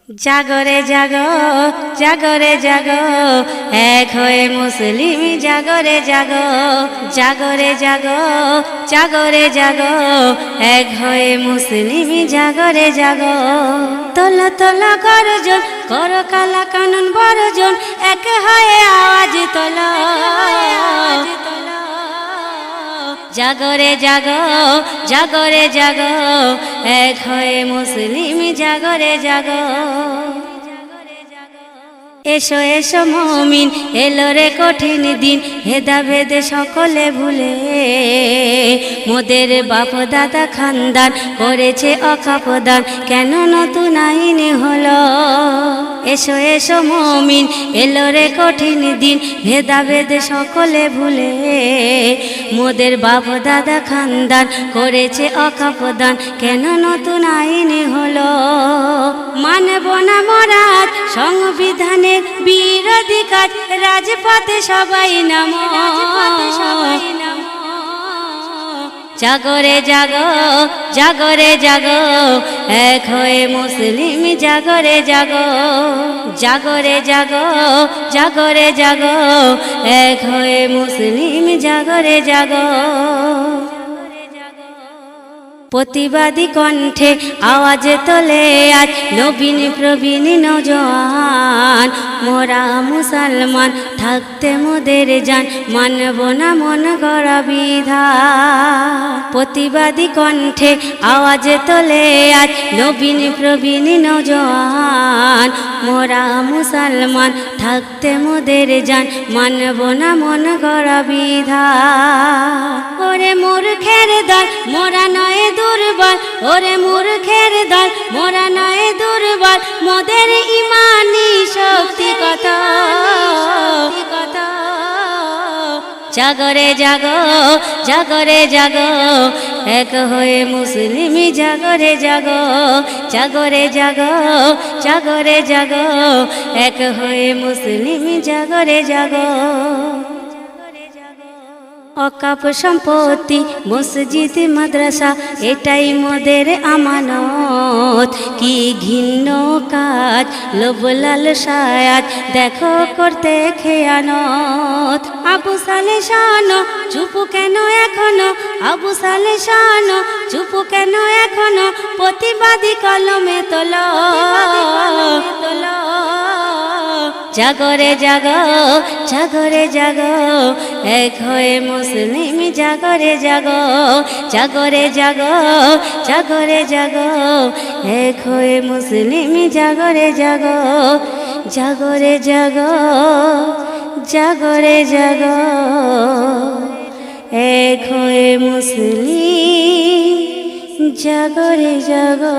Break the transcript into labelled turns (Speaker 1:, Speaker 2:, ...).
Speaker 1: জাগরে জাগো জাগরে জাগো এক হয়ে মুসলিম জাগরে জাগো জাগরে জাগো জাগরে জাগো এক হয়ে মুসলিম জাগরে জাগো তোলা তোলা গর্জন করো কালা কানুন বর্জন এক হয়ে আওয়াজ তোলা জাগরে জাগো জাগরে জাগো এক হয়ে মুসলিম জাগরে জাগো এসো এসো মুমিন এলো রে কঠিন দিন ভেদাভেদ সকলে ভুলে মোদের বাপ দাদা খানদান করেছে অকাপদান কেন নতুন আইন হলো এসো এসো মুমিন এলো রে কঠিন দিন ভেদাভেদ সকলে ভুলে মোদের বাপ দাদা খানদান করেছে অকাপদান কেন নতুন আইন হলো মানব না মরাদ সংবিধানে বিরোধী কাজ রাজপথে সবাই নাম জাগরে জাগো জাগরে জাগো এক হয়ে মুসলিম জাগরে জাগো জাগরে জাগো জাগরে জাগো এক হয়ে মুসলিম জাগরে জাগো প্রতিবাদী কণ্ঠে আওয়াজ তোলে আজ নবীন প্রবীণ নওজোয়ান মোরা মুসলমান থাকতে মোদের জান মানব না মন গড়া বিধান প্রতিবাদী কণ্ঠে আওয়াজ তোলে আজ নবীন প্রবীণ নওজোয়ান মোরা মুসলমান থাকতে মোদের জান মানব না মন গড়া বিধান ওরে মূর্খের দল মোরা নয় দুর্বল ওরে মূর্খের দল মোরা নয় দুর্বল মোদের ইমানি শক্তি কত জাগরে জাগো জাগরে জাগো এক হয়ে মুসলিম জাগরে জাগো জাগরে জাগো জাগরে জাগো এক হয়ে মুসলিম জাগরে জাগো অকাপ সম্পত্তি মসজিদ মাদ্রাসা এটাই মোদের আমানত কি ঘিন্ন কাজ লোভ লালসায়াত দেখো করতে খেয়ানত আবু সালে শানো চুপ কেন এখনো আবু সালে শানো চুপ কেন এখনো প্রতিবাদী কলমে তোলো জাগরে জাগো জাগরে জাগো এক হয়ে মুসলিম জাগরে জাগো জাগরে জাগো জাগরে জাগো এক হয়ে মুসলিম জাগরে জাগো জাগরে জাগো জাগরে জাগো এক হয়ে মুসলিম জাগরে জাগো।